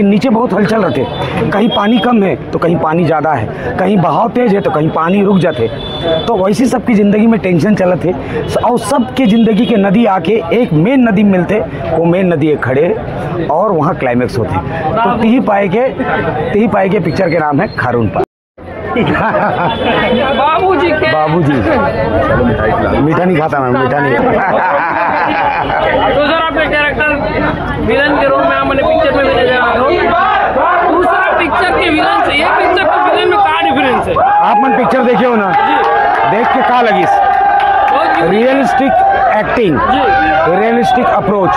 नीचे बहुत हलचल रहते, कहीं पानी कम है तो कहीं पानी ज़्यादा है, कहीं बहाव तेज है तो कहीं पानी रुक जाते। तो वैसी सबकी ज़िंदगी में टेंशन चलत है और सबके ज़िंदगी के नदी आके एक मेन नदी में मिलते, वो मेन नदी एक खड़े और वहाँ क्लाइमैक्स होते। तो तीही पाए के पिक्चर के नाम है खारून पार। बाबूजी मीठा नहीं खाता मैं, मीठा नहीं। तो सर आपने कैरेक्टर विलन के रूप में आपने पिक्चर में नजर आ रहे हो। दूसरा पिक्चर के विलन से ये पिक्चर के विलन में क्या डिफरेंस है? आप मन पिक्चर देखे हो ना, देख के का लगी? Realistic acting, realistic approach.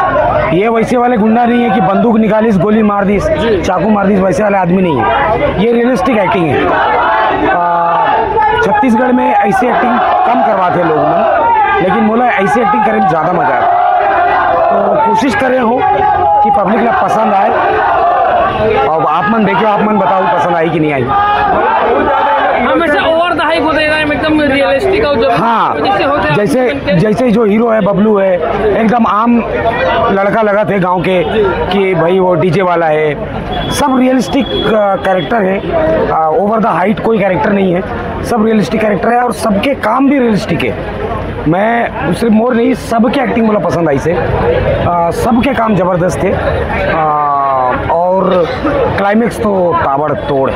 ये वैसे वाले गुंडा नहीं है कि बंदूक निकालिस गोली मार दिस, चाकू मार दिस, वैसे वाले आदमी नहीं है। ये रियलिस्टिक एक्टिंग है। छत्तीसगढ़ में ऐसी एक्टिंग कम करवाते लोग मन, लेकिन बोला ऐसी एक्टिंग करें ज़्यादा मजा आता। तो कोशिश करे हो कि पब्लिक लोग पसंद आए और आप मन देखियो, आप मन बताओ पसंद आई कि नहीं आई। हमेशा ओवर द हाइप होता है, एकदम रियलिस्टिक और जो हाँ, जैसे जो हीरो है बबलू है, एकदम आम लड़का लगा थे गांव के कि भाई वो डीजे वाला है। सब रियलिस्टिक कैरेक्टर है, ओवर द हाइट कोई कैरेक्टर नहीं है, सब रियलिस्टिक कैरेक्टर है और सबके काम भी रियलिस्टिक है। मैं सिर्फ मोर नहीं, सबके एक्टिंग मुझे पसंद आई से, सबके काम ज़बरदस्त थे और क्लाइमेक्स तो ताबड़ तोड़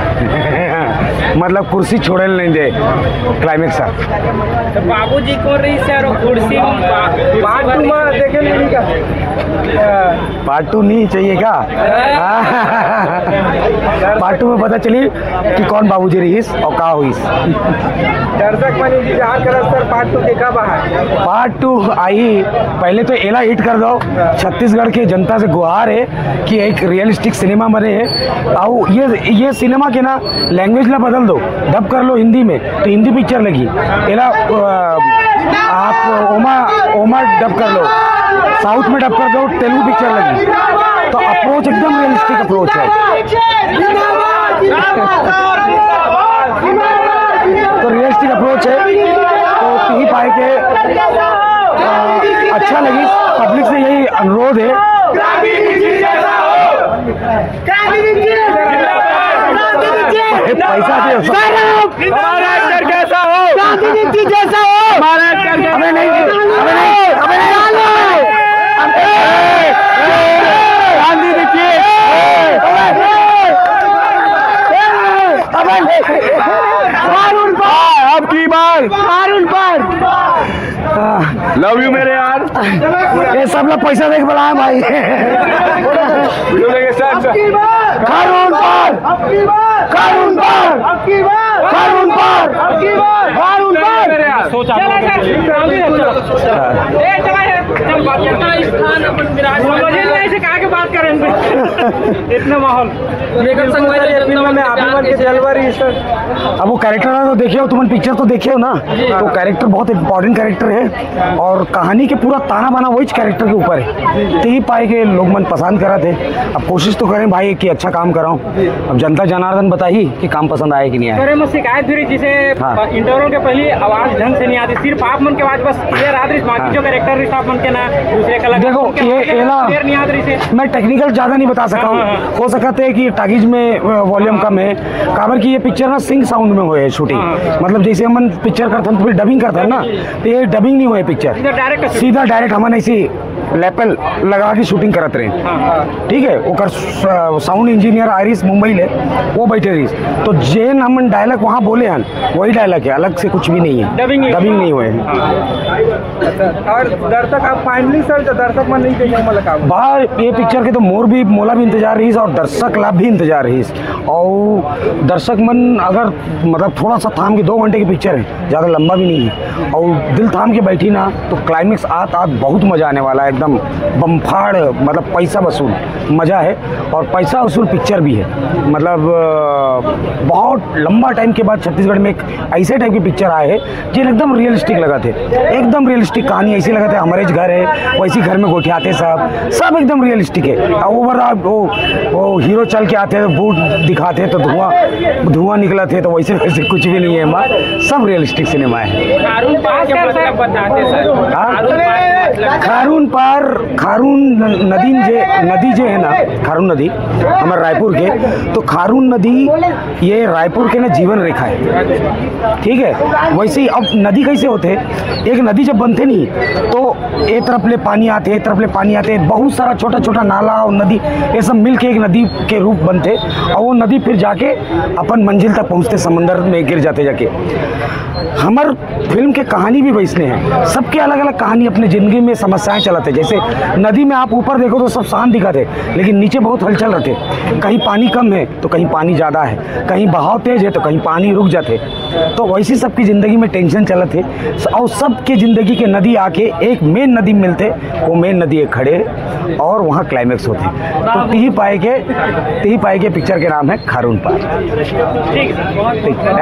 मतलब कुर्सी छोड़े नहीं दे क्लाइमेक्स। तो बाबूजी को रही सर कुर्सी पार्ट 2 में देखे नहीं का? पार्ट 2 नहीं चाहिए क्या? पार्ट 2 में पता चली कि कौन बाबूजी रहीस और का हुई। दर्शक मन इंतजार करत सर पार्ट 2 के कब है? पार्ट 2 आई, पहले तो एला हिट कर दो। छत्तीसगढ़ के जनता से गुहार है कि एक रियलिस्टिक सिनेमा बने है और ये सिनेमा के ना लैंग्वेज ला बदल दो, डब कर लो हिंदी में तो हिंदी पिक्चर लगी। एला आप ओमा डब कर लो, साउथ में डब कर दो तेलुगु पिक्चर लगी। तो अप्रोच एकदम रियलिस्टिक अप्रोच है। तो रियलिस्टिक अप्रोच है, तो तीही पाए के अच्छा लगी। पब्लिक से यही अनुरोध है, पैसा दे हमारा एक्टर कैसा हो, जैसा हो हमारा एक्टर। हमें नहीं गांधी देखिए आपकी बार खारून पार। लव यू मेरे यार। ये सब लोग पैसा देख बुलाए भाई। खारून पार, खारून पार, खारून पार, खारून पार। सोचा ऐसे कहा के बात करें इतना माहौल अब वो कैरेक्टर तो देखे हो, तुम पिक्चर तो देखे हो ना, तो कैरेक्टर बहुत इम्पोर्टेंट कैरेक्टर है और कहानी के पूरा ताना बाना वही कैरेक्टर के ऊपर है। तो ही पाए के लोग मन पसंद करा थे। अब कोशिश तो करें भाई कि अच्छा काम कराऊं। अब जनता जनार्दन बताइए कि काम पसंद आए कि नहीं आए। मैं शिकायत भी जिसे इंटरव्यू के पहले आवाज ढंग से नहीं आती, सिर्फ आप मन के आवाज बस क्लियर आती, बाकी जो कैरेक्टर आप मन के ना दूसरे कलाकार देखो ये नहीं आती। मैं टेक्निकल ज़्यादा नहीं बता सका हूँ, हो सकता है कि टागीज में वॉल्यूम कम है, काबर की ये पिक्चर ना सिंग साउंड में हुए शूटिंग। मतलब जैसे हम पिक्चर करते हैं तो फिर डबिंग करते हैं ना, तो ये डबिंग नहीं हुए पिक्चर, सीधा डायरेक्ट हम ऐसी लेपल लगा के शूटिंग करते रहे। ठीक है, वो साउंड इंजीनियर आरिस मुंबई ले वो बैठे रही, तो जेन हम डायलॉग वहाँ बोले हैं वही डायलॉग है, अलग से कुछ भी नहीं है, डबिंग नहीं हुए हैं। और दर्शक आप फाइनली सर जो दर्शक मन नहीं देखेंगे मतलब बाहर ये पिक्चर के तो मोला भी इंतजार रही और दर्शक लाभ भी इंतजार रही। और दर्शक मन अगर मतलब थोड़ा सा थाम के 2 घंटे की पिक्चर है, ज़्यादा लंबा भी नहीं है, और दिल थाम के बैठी ना तो क्लाइमेक्स आत बहुत मज़ा आने वाला है। एकदम बमफाड़, मतलब पैसा वसूल मज़ा है और पैसा वसूल पिक्चर भी है। मतलब बहुत लंबा टाइम के बाद छत्तीसगढ़ में एक ऐसे टाइप की पिक्चर आए है जो एकदम रियलिस्टिक लगा थे, एकदम रियलिस्टिक कहानी ऐसी लगा थे हमारे घर है वैसी घर में गोठियाते सब एकदम रियलिस्टिक है। ओवर वो हीरो चल के आते हैं, बूट दिखाते तो धुआं निकला थे, तो वैसे कुछ भी नहीं है, सब रियलिस्टिक सिनेमा है। खारून पार पार खारून नदी जो है ना, खारून नदी हमारे रायपुर के, तो खारून नदी ये रायपुर के ना जीवन रेखा है, ठीक है। वैसे ही अब नदी कैसे होते, एक नदी जब बनते नहीं तो एक तरफ ले पानी आते, एक तरफ ले पानी आते, बहुत सारा छोटा छोटा नाला और नदी ये सब मिल के एक नदी के रूप बनते, और वो नदी फिर जाके अपन मंजिल तक पहुँचते, समंदर में गिर जाते जाके। हमार फिल्म के कहानी भी वैसने हैं, सबके अलग अलग कहानी अपनी ज़िंदगी में समस्याएं चलाते। जैसे नदी में आप ऊपर देखो तो सब शांत दिखाते, लेकिन नीचे बहुत हलचल रहते, कहीं पानी कम है तो कहीं पानी ज़्यादा है, कहीं बहाव तेज है तो कहीं पानी रुक जाते। तो वैसी सबकी ज़िंदगी में टेंशन चलते, और सबके ज़िंदगी के नदी आके एक मेन नदी मिलते, वो मेन नदी एक खड़े और वहाँ क्लाइमैक्स होते। तो ती पाए के पिक्चर के नाम है खारून पार। ठीक है।